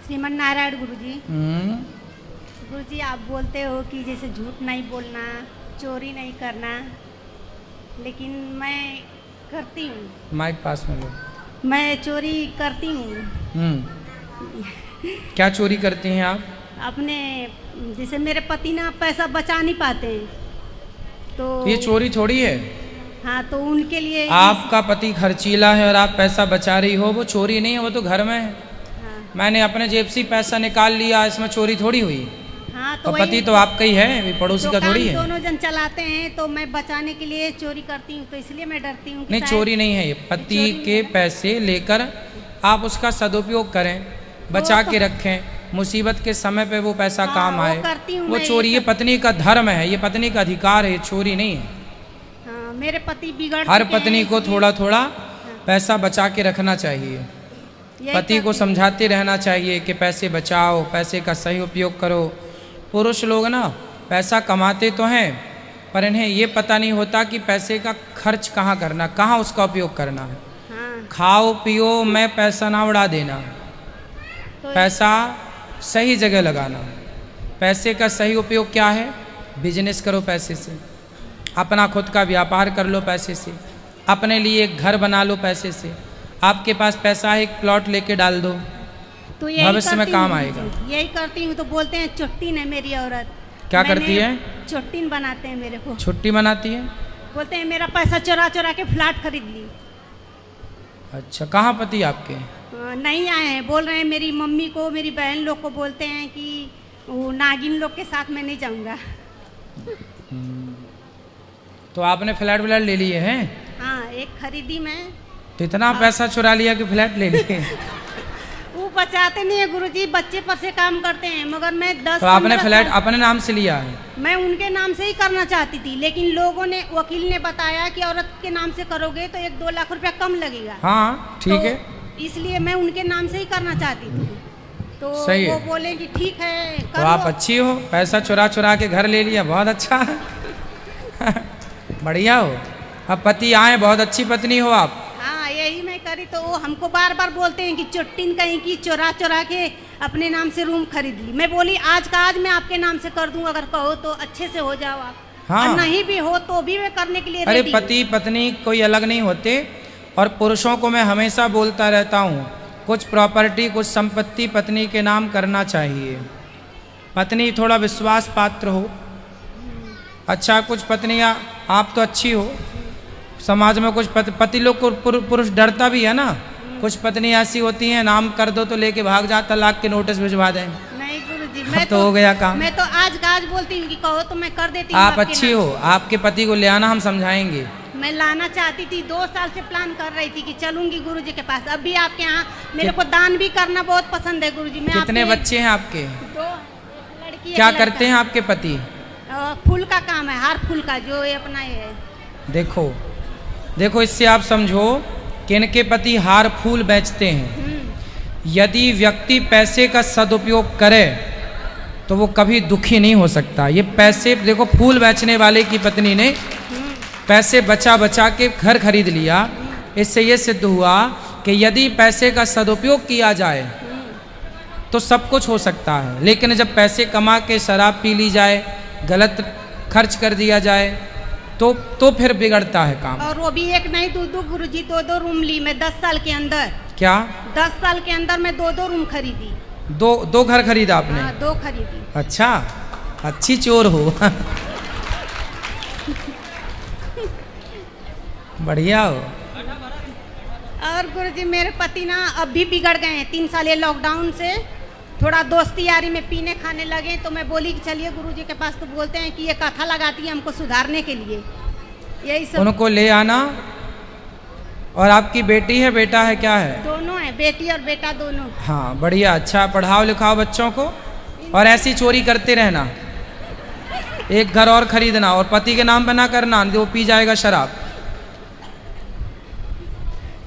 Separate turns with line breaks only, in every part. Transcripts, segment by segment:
श्रीमन नारायण गुरुजी। गुरुजी आप बोलते हो कि जैसे झूठ नहीं बोलना, चोरी नहीं करना, लेकिन मैं करती हूँ।
माइक पास में लो।
मैं चोरी करती हूँ।
क्या चोरी करती हैं आप?
अपने जैसे मेरे पति ना पैसा बचा नहीं पाते हैं तो
ये चोरी थोड़ी है।
हाँ, तो उनके लिए
आपका पति खर्चीला है और आप पैसा बचा रही हो, वो चोरी नहीं है, वो तो घर में है।
हाँ,
मैंने अपने जेब से पैसा निकाल लिया, इसमें चोरी थोड़ी हुई।
हाँ, तो
और पति तो आपका ही है, पड़ोसी का थोड़ी है।
दोनों जन चलाते हैं तो मैं बचाने के लिए चोरी करती हूँ, तो इसलिए मैं डरती हूँ।
नहीं, चोरी नहीं है ये। पति के पैसे लेकर आप उसका सदुपयोग करें, बचा के रखें, मुसीबत के समय पे वो पैसा काम आए, वो चोरी। ये पत्नी का धर्म है, ये पत्नी का अधिकार है, ये चोरी नहीं है।
हाँ, मेरे पति बिगड़
हर पत्नी को थोड़ा थोड़ा पैसा बचा के रखना चाहिए। पति को समझाते रहना चाहिए कि पैसे बचाओ, पैसे का सही उपयोग करो। पुरुष लोग ना पैसा कमाते तो हैं, पर इन्हें ये पता नहीं होता कि पैसे का खर्च कहाँ करना, कहाँ उसका उपयोग करना है।
हाँ,
खाओ पियो, मैं पैसा ना उड़ा देना,
तो
पैसा सही जगह लगाना। पैसे का सही उपयोग क्या है? बिजनेस करो पैसे से, अपना खुद का व्यापार कर लो पैसे से, अपने लिए एक घर बना लो पैसे से। आपके पास पैसा है, एक प्लॉट लेके डाल दो,
तो
भविष्य में काम आएगा।
यही करती हूँ। तो बोलते हैं चुट्टीन है मेरी औरत।
क्या करती है?
चुट्टीन बनाते हैं मेरे को।
छुट्टी मनाती है?
बोलते हैं मेरा पैसा चुरा चुरा के फ्लैट खरीद ली।
अच्छा, कहाँ पति आपके?
नहीं आए हैं, बोल रहे हैं मेरी मम्मी को, मेरी बहन लोग को बोलते हैं कि वो नागिन लोग के साथ मैं नहीं जाऊंगा।
तो आपने फ्लैट व्लैट ले लिए हैं?
हाँ, एक खरीदी मैं।
तो इतना पैसा चुरा लिया कि फ्लैट ले लिए?
वो बचाते नहीं है गुरुजी, बच्चे पर से काम करते हैं, मगर मैं 10।
तो आपने फ्लैट अपने नाम से लिया है?
मैं उनके नाम से ही करना चाहती थी, लेकिन लोगों ने, वकील ने बताया कि औरत के नाम से करोगे तो 1-2 लाख रुपया कम लगेगा।
हाँ, ठीक है।
इसलिए मैं उनके नाम से ही करना चाहती थी। तो
सही
वो
है।
बोले कि ठीक है
तो आप अच्छी हो, पैसा चुरा चुरा के घर ले लिया, बहुत अच्छा है। बढ़िया हो। अब पति आए, बहुत अच्छी पत्नी हो आप।
हाँ, यही मैं करी। तो वो हमको बार बार बोलते हैं कि चुट्टीन कहीं की चुरा चुरा के अपने नाम से रूम खरीद ली। मैं बोली आज का आज मैं आपके नाम से कर दूं, अगर कहो तो अच्छे से हो जाओ आप।
हाँ।
और नहीं भी हो तो भी मैं करने के लिए
अरे
रेडी
पति पत्नी कोई अलग नहीं होते। और पुरुषों को मैं हमेशा बोलता रहता हूँ, कुछ प्रॉपर्टी, कुछ संपत्ति पत्नी के नाम करना चाहिए। पत्नी थोड़ा विश्वास पात्र हो। अच्छा, कुछ पत्नियाँ, आप तो अच्छी हो, समाज में कुछ पति लोग को पुरुष डरता भी है ना। कुछ पत्नी ऐसी होती हैं, नाम कर दो तो लेके भाग जा, तलाक के नोटिस भिजवा दें।
नहीं गुरुजी, मैं
तो हो गया काम।
मैं तो आज का आज बोलती हूँ कि कहो तो मैं कर देती हूँ।
आप अच्छी हो, आपके पति को ले आना, हम समझाएंगे।
मैं लाना चाहती थी, 2 साल से प्लान कर रही थी कि चलूंगी गुरुजी के पास। अभी आपके यहाँ मेरे को दान भी करना बहुत पसंद है गुरुजी। मैं
कितने बच्चे हैं आपके?
2 लड़की।
क्या करते हैं आपके पति?
फूल का काम है, हार फूल का, जो ये अपना ये है।
देखो देखो, इससे आप समझो कि इनके पति हार फूल बेचते हैं। यदि व्यक्ति पैसे का सदुपयोग करे तो वो कभी दुखी नहीं हो सकता। ये पैसे, देखो, फूल बेचने वाले की पत्नी ने पैसे बचा बचा के घर खरीद लिया। इससे ये सिद्ध हुआ कि यदि पैसे का सदुपयोग किया जाए तो सब कुछ हो सकता है, लेकिन जब पैसे कमा के शराब पी ली जाए, गलत खर्च कर दिया जाए, तो फिर बिगड़ता है काम।
और वो भी एक नहीं, 2 गुरुजी, 2 रूम ली मैं 10 साल के अंदर।
क्या?
10 साल के अंदर मैं 2 रूम खरीदी।
2 घर खरीदा आपने?
हाँ, 2 खरीदी।
अच्छा, अच्छी चोर हो। बढ़िया हो।
और गुरुजी मेरे पति ना अब भी बिगड़ गए हैं। 3 साल ये लॉकडाउन से थोड़ा दोस्ती यारी में पीने खाने लगे, तो मैं बोली कि चलिए गुरुजी के पास। तो बोलते हैं कि ये कथा लगाती है हमको सुधारने के लिए। यही सब।
उनको ले आना। और आपकी बेटी है, बेटा है, क्या है?
दोनों है, बेटी और बेटा दोनों।
हाँ, बढ़िया। अच्छा, पढ़ाओ लिखाओ बच्चों को, और ऐसी चोरी करते रहना। एक घर और खरीदना, और पति के नाम पे ना करना, वो पी जाएगा शराब।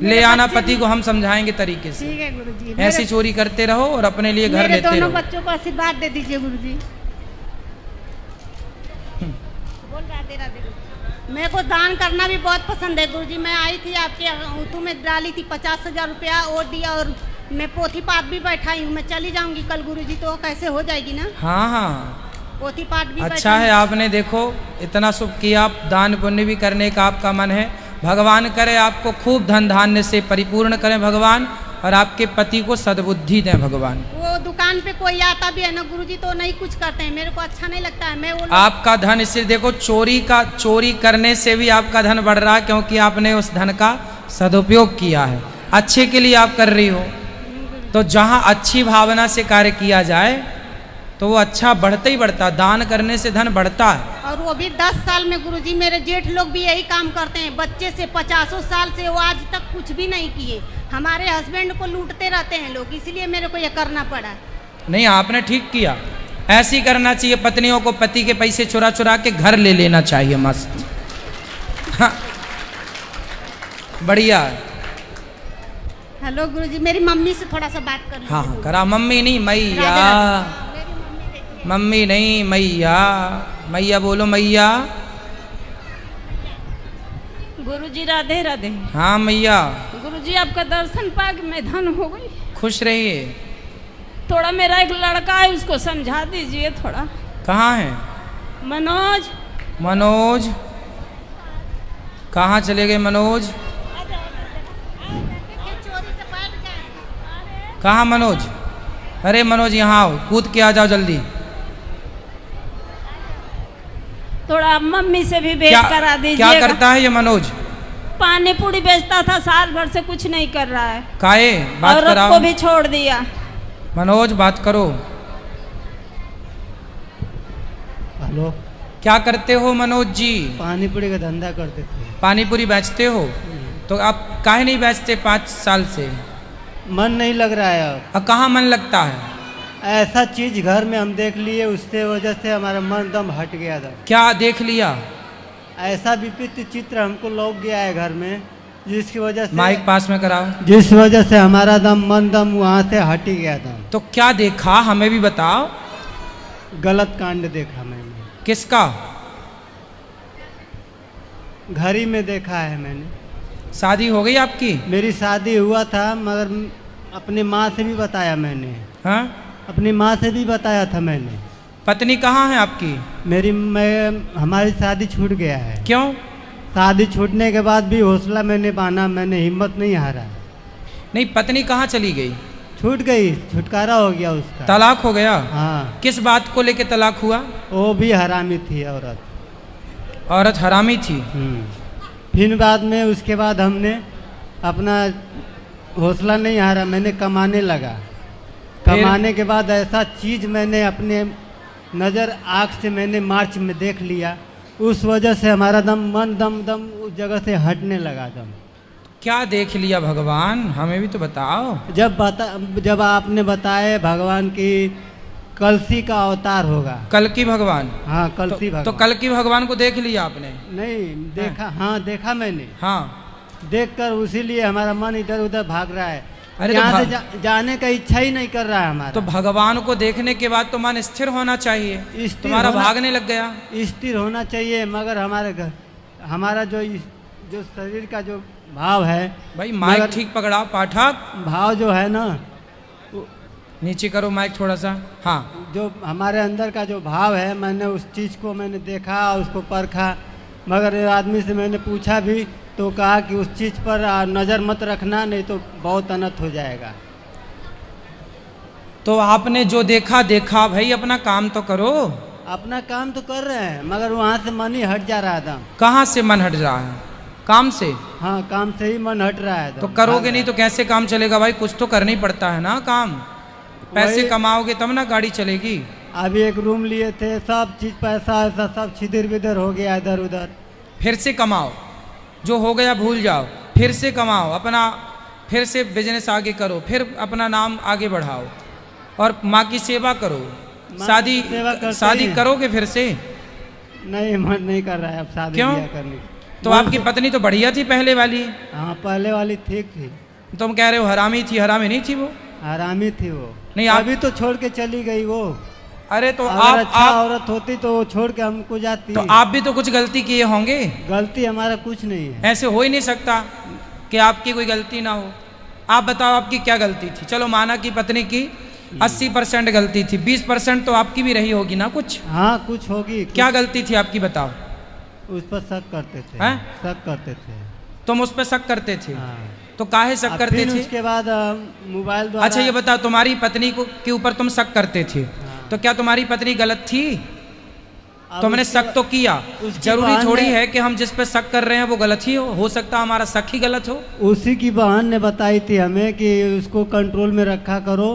ले आना पति को, हम समझाएंगे तरीके से।
ठीक है गुरुजी।
ऐसी चोरी करते रहो और अपने लिए घर लेते रहो।
दोनों बच्चों को आशीर्वाद दे दीजिए गुरुजी। बोल राधे राधे। मेरे को दान करना भी बहुत पसंद है गुरुजी। मैं आई थी आपके ऊँटू में, डाली थी 50,000 रुपया और दिया, और मैं पोथी पाठ भी बैठाई हूँ, मैं चली जाऊंगी कल गुरुजी, तो कैसे हो जाएगी ना।
हाँ हाँ,
पोथी पाठ भी
अच्छा है आपने देखो इतना शुभ किया, आप दान पुण्य भी करने का आपका मन है। भगवान करे आपको खूब धन धान्य से परिपूर्ण करें भगवान, और आपके पति को सद्बुद्धि दें भगवान।
वो दुकान पे कोई आता भी है ना गुरुजी तो नहीं कुछ करते हैं, मेरे को अच्छा नहीं लगता है। मैं वो
आपका धन इससे देखो चोरी करने से भी आपका धन बढ़ रहा है, क्योंकि आपने उस धन का सदुपयोग किया है, अच्छे के लिए आप कर रही हो। तो जहाँ अच्छी भावना से कार्य किया जाए तो वो अच्छा बढ़ता ही बढ़ता, दान करने से धन बढ़ता है।
और वो भी 10 साल में गुरुजी, मेरे जेठ लोग भी यही काम करते हैं, बच्चे से 50 साल से वो आज तक कुछ भी नहीं किए। हमारे हस्बैंड को लूटते रहते हैं लोग, इसलिए मेरे को ये करना पड़ा।
नहीं आपने ठीक किया, ऐसे ही करना चाहिए। पत्नियों को पति के पैसे चुरा चुरा के घर ले लेना चाहिए, मस्त। हाँ, बढ़िया है।
हेलो गुरुजी, मेरी मम्मी से थोड़ा सा बात कर लीजिए।
हाँ करा, मम्मी नहीं मैया, मम्मी नहीं मैया, मैया बोलो मैया।
गुरुजी राधे राधे।
हाँ मैया।
गुरुजी आपका दर्शन पाके मैं धन हो गई।
खुश रहिए।
थोड़ा मेरा एक लड़का है उसको समझा दीजिए थोड़ा।
कहाँ है?
मनोज।
मनोज कहाँ चले गए? मनोज कहाँ? मनोज, अरे मनोज यहाँ आओ, कूद के आ जाओ जल्दी।
थोड़ा मम्मी से भी भेंट करा दीजिए।
क्या करता है ये मनोज?
पानी पूरी बेचता था, साल भर से कुछ नहीं कर रहा है।
काहे बात
औरत
कराओ।
को भी छोड़ दिया।
मनोज बात करो।
हेलो,
क्या करते हो मनोज जी?
पानी पूरी का धंधा करते थे।
पानी पूरी बेचते हो? तो आप काहे नहीं बेचते 5 साल से?
मन नहीं लग रहा है अब।
कहाँ मन लगता है?
ऐसा चीज घर में हम देख लिए, उससे वजह से हमारा मन दम हट गया था।
क्या देख लिया?
ऐसा विपरीत चित्र हमको लौक गया है घर में, जिसकी वजह से
माइक पास में कराओ।
जिस वजह से हमारा मन दम वहाँ से हट ही गया था।
तो क्या देखा हमें भी बताओ।
गलत कांड देखा मैंने।
किसका?
घर ही में देखा है मैंने।
शादी हो गई आपकी?
मेरी शादी हुआ था, मगर अपनी माँ से भी बताया मैंने।
हाँ,
अपनी माँ से भी बताया था मैंने।
पत्नी कहाँ है आपकी?
हमारी शादी छूट गया है।
क्यों?
शादी छूटने के बाद भी हौसला मैंने बांधा, मैंने हिम्मत नहीं हारा।
नहीं, पत्नी कहाँ चली गई?
छूट गई, छुटकारा हो गया उसका।
तलाक हो गया?
हाँ।
किस बात को लेके तलाक हुआ?
वो भी हरामी थी औरत।
औरत हरामी थी?
फिर बाद में उसके बाद हमने अपना हौसला नहीं हारा, मैंने कमाने लगा। कमाने के बाद ऐसा चीज़ मैंने अपने नज़र आँख से मैंने मार्च में देख लिया, उस वजह से हमारा मन दम उस जगह से हटने लगा दम।
क्या देख लिया भगवान, हमें भी तो बताओ।
जब आपने बताया भगवान की कलसी का अवतार होगा।
कल की भगवान?
हाँ, कलसी भगवान।
तो कल की भगवान को देख लिया आपने?
नहीं देखा। हाँ देखा मैंने।
हाँ,
देखकर उसीलिए हमारा मन इधर उधर भाग रहा है।
अरे
यहाँ से जाने का इच्छा ही नहीं कर रहा है हमारा।
तो भगवान को देखने के बाद तो मन स्थिर होना चाहिए, तुम्हारा भागने लग गया।
स्थिर होना चाहिए, मगर हमारा जो शरीर का जो भाव है।
भाई माइक ठीक पकड़ाओ पाठक।
भाव जो है ना,
नीचे करो माइक थोड़ा सा। हाँ,
जो हमारे अंदर का जो भाव है, मैंने उस चीज़ को मैंने देखा, उसको परखा। मगर आदमी से मैंने पूछा भी तो कहा कि उस चीज़ पर नज़र मत रखना, नहीं तो बहुत अनर्थ हो जाएगा।
तो आपने जो देखा भाई, अपना काम तो करो।
अपना काम तो कर रहे हैं, मगर वहाँ से मन ही हट जा रहा था।
कहाँ से मन हट रहा है? काम से?
हाँ, काम से ही मन हट रहा है।
तो करोगे नहीं तो कैसे काम चलेगा भाई? कुछ तो करना ही पड़ता है ना काम। पैसे कमाओगे तब ना गाड़ी चलेगी।
अभी एक रूम लिए थे, सब चीज पैसा ऐसा सब छिदर बिदर हो गया इधर उधर।
फिर से कमाओ, जो हो गया भूल जाओ, फिर से कमाओ, अपना फिर से बिजनेस आगे करो, फिर अपना नाम आगे बढ़ाओ और माँ की सेवा करो। शादी करोगे फिर से?
नहीं, मन नहीं कर रहा है अब शादी करने।
तो आपकी पत्नी तो बढ़िया थी पहले वाली?
हाँ, पहले वाली ठीक थी।
तुम कह रहे हो हरामी थी? हरामी नहीं थी वो।
हरामी थी वो।
नहीं,
अभी तो छोड़ के चली गई वो।
अरे तो
आप अच्छा औरत होती तो वो छोड़ के हमको जाती।
तो आप भी तो कुछ गलती किए होंगे।
गलती हमारा कुछ नहीं है।
ऐसे हो ही नहीं सकता कि आपकी कोई गलती ना हो। आप बताओ आपकी क्या गलती थी? चलो माना कि पत्नी की 80% गलती थी, 20% तो आपकी भी रही होगी ना कुछ?
हाँ कुछ होगी।
क्या गलती थी आपकी बताओ?
उस पर शक करते थे।
हैं?
शक करते थे।
तुम उस पर शक करते थे?
हाँ।
तो काहे शक करते
फिर
थे?
उसके बाद मोबाइल द्वारा।
अच्छा ये बताओ, तुम्हारी पत्नी को के ऊपर तुम शक करते थे, तो क्या तुम्हारी पत्नी गलत थी? तुमने शक तो किया, जरूरी थोड़ी है कि हम जिस पे शक कर रहे हैं वो गलत ही हो सकता हमारा शक ही गलत हो।
उसी की बहन ने बताई थी हमें कि उसको कंट्रोल में रखा करो,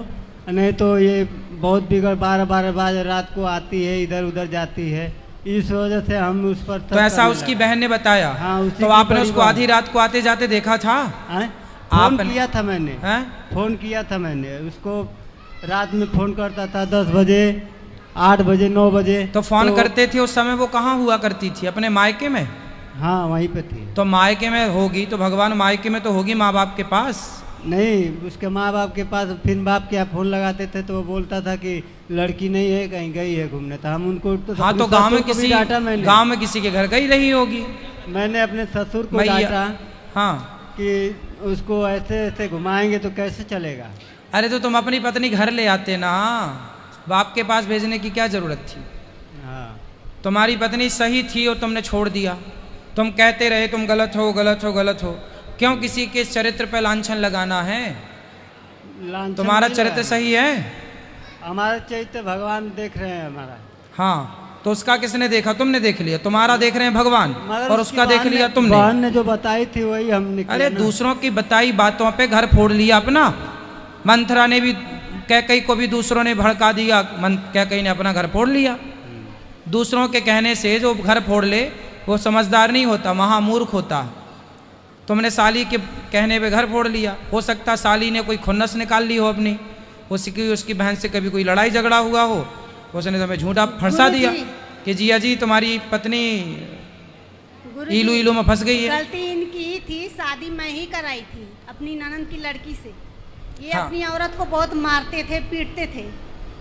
नहीं तो ये बहुत बिगड़ 12-12 बजे रात को आती है, इधर उधर जाती है, इस वजह से हम उस पर।
तो ऐसा उसकी बहन ने बताया?
हाँ, उसी
तो आपने उसको आधी रात को आते जाते देखा था?
फोन किया था मैंने।
फोन
किया था मैंने उसको, रात में फोन करता था 10 बजे, 8 बजे, 9 बजे।
तो फोन करते थे उस समय वो कहाँ हुआ करती थी? अपने मायके में?
हाँ वहीं पे थी।
तो मायके में होगी तो भगवान मायके में तो होगी माँ बाप के पास?
नहीं, उसके माँ बाप के पास। फिर बाप के फोन लगाते थे तो वो बोलता था कि लड़की नहीं है, कहीं गई है घूमने। तो हम उनको
हाँ तो गांव में किसी के घर गई रही होगी।
मैंने अपने ससुर को डांटा।
हाँ
कि उसको ऐसे ऐसे घुमाएंगे तो कैसे चलेगा।
अरे तो तुम अपनी पत्नी घर ले आते ना, बाप के पास भेजने की क्या जरूरत थी?
हाँ।
तुम्हारी पत्नी सही थी और तुमने छोड़ दिया। तुम कहते रहे तुम गलत हो, गलत हो, गलत हो। क्यों किसी के चरित्र पे लांछन लगाना है? तुम्हारा चरित्र सही है।
हमारा चरित्र भगवान देख रहे हैं हमारा।
हाँ तो उसका किसने देखा? तुमने देख लिया। तुम्हारा देख रहे हैं भगवान और उसका देख लिया तुमने।
बहन ने जो बताई थी वही हमने।
अरे दूसरों की बताई बातों पे घर फोड़ लिया अपना। मंथरा ने भी, कैकई को भी दूसरों ने भड़का दिया, कैकई ने अपना घर फोड़ लिया। दूसरों के कहने से जो घर फोड़ ले वो समझदार नहीं होता, महामूर्ख होता। तुमने साली के कहने पे घर फोड़ लिया। हो सकता साली ने कोई खुन्नस निकाल ली हो अपनी, उसकी बहन से कभी कोई लड़ाई झगड़ा हुआ हो, उसने तुम्हें झूठा फंसा दिया कि जिया जी तुम्हारी पत्नी इलू इलू में फंस गई है।
गलती इनकी थी, शादी मैं ही कराई थी अपनी ननद की लड़की से। ये
हाँ।
अपनी औरत को बहुत मारते थे, पीटते थे,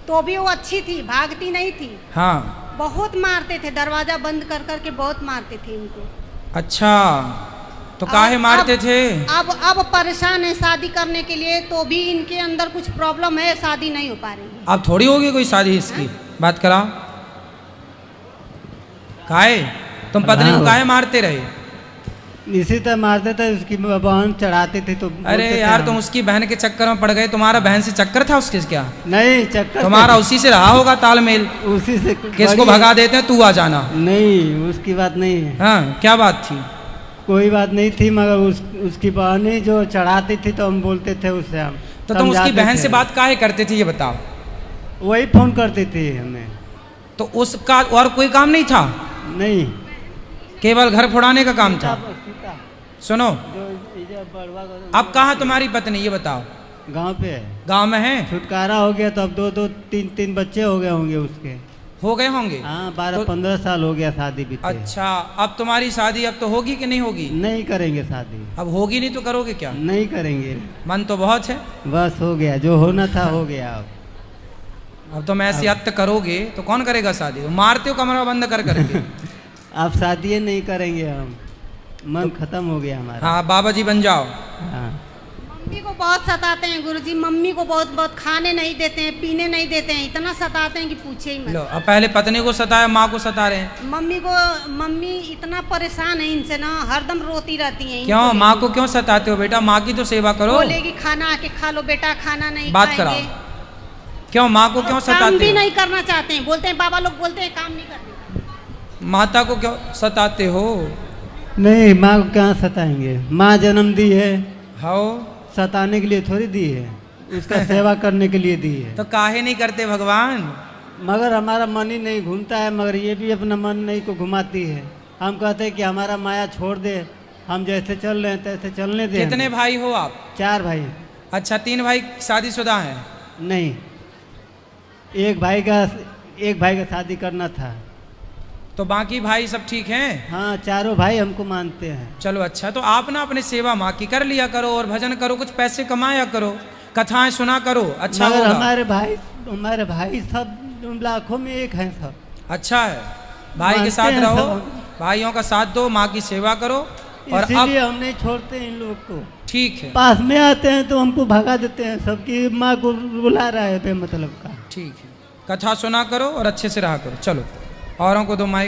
तो भी वो अच्छी थी, भागती नहीं थी।
हाँ
बहुत मारते थे, दरवाजा बंद कर करके बहुत मारते थे इनको।
अच्छा तो काहे मारते थे?
अब परेशान है शादी करने के लिए, तो भी इनके अंदर कुछ प्रॉब्लम है, शादी नहीं हो पा रही।
अब थोड़ी होगी कोई शादी इसकी, बात करा। काहे तुम पत्नी को काहे मारते रहे?
इसी तरह मारते थे, उसकी बहन चढ़ाते थे तो।
अरे यार तुम उसकी बहन के चक्कर में पड़ गए। तुम्हारा बहन से चक्कर था उसके? क्या
नहीं चक्कर
तुम्हारा उसी से रहा होगा तालमेल।
उसी से
किसको भगा देते हैं तू आ जाना।
नहीं उसकी बात नहीं है।
हाँ क्या बात थी?
कोई बात नहीं थी, मगर उसकी बहन ही जो चढ़ाती थी तो हम बोलते थे उससे। हम
तो तुम उसकी बहन से बात काहे करते थे ये बताओ?
वही फोन करती थी हमें।
तो उसका और कोई काम नहीं था?
नहीं,
केवल घर फोड़ाने का काम था। सुनो, अब कहाँ तुम्हारी पत्नी ये बताओ?
गांव पे है।
गांव में है?
छुटकारा हो गया तो अब 2-2, 3-3 बच्चे हो गए होंगे उसके।
हो गए होंगे?
हाँ 12-15 साल हो गया शादी भी।
अच्छा अब तुम्हारी शादी अब तो होगी कि नहीं होगी?
नहीं करेंगे शादी।
अब होगी नहीं तो करोगे क्या?
नहीं करेंगे।
मन तो बहुत है।
बस हो गया, जो होना था हो गया।
अब तुम ऐसे हत्या करोगे तो कौन करेगा शादी? तो मारते हो कमरा बंद कर करके।
अब शादी नहीं करेंगे हम, मन खत्म हो गया हमारा।
हाँ बाबा जी बन जाओ।
हाँ।
मम्मी को बहुत सताते हैं गुरुजी, मम्मी को बहुत बहुत खाने नहीं देते हैं, पीने नहीं देते हैं, इतना सताते हैं कि पूछे ही मत।
लो अब पहले पत्नी को सताया, माँ को सता रहे हैं।
मम्मी इतना परेशान है इनसे ना, हरदम रोती रहती हैं।
क्यों माँ को क्यों सताते हो बेटा? माँ की तो सेवा करो।
बोलेगी खाना आके खा लो बेटा, खाना नहीं
बात कराओ। क्यों माँ को क्यों सताते हो?
काम भी नहीं करना चाहते हैं, बोलते हैं बाबा लोग बोलते हैं काम नहीं करते।
माता को क्यों सताते हो?
नहीं, माँ को कहाँ सताएंगे? माँ जन्म दी है,
हाँ
सताने के लिए थोड़ी दी है, उसका सेवा करने के लिए दी है।
तो काहे नहीं करते भगवान?
मगर हमारा मन ही नहीं घूमता है, मगर ये भी अपना मन नहीं को घुमाती है। हम कहते हैं कि हमारा माया छोड़ दे, हम जैसे चल रहे हैं तैसे चलने दे।
कितने भाई हो आप?
4 भाई।
अच्छा 3 भाई शादीशुदा हैं?
नहीं, एक भाई का शादी करना था।
तो बाकी भाई सब ठीक हैं?
हाँ 4 भाई हमको मानते हैं।
चलो अच्छा, तो आप ना अपने सेवा माँ की कर लिया करो और भजन करो, कुछ पैसे कमाया करो, कथाएं सुना करो, अच्छा
मगर
होगा।
हमारे भाई सब लाखों में एक हैं सब।
अच्छा है, भाई के साथ रहो, भाइयों का साथ दो, माँ की सेवा करो और
इसीलिए
अब
हम नहीं छोड़ते इन लोग को।
ठीक है,
पास में आते हैं तो हमको भगा देते हैं, सबकी माँ को बुला रहा है बेमतलब का।
ठीक है, कथा सुना करो और अच्छे से रहा करो। चलो औरों को दो माइक।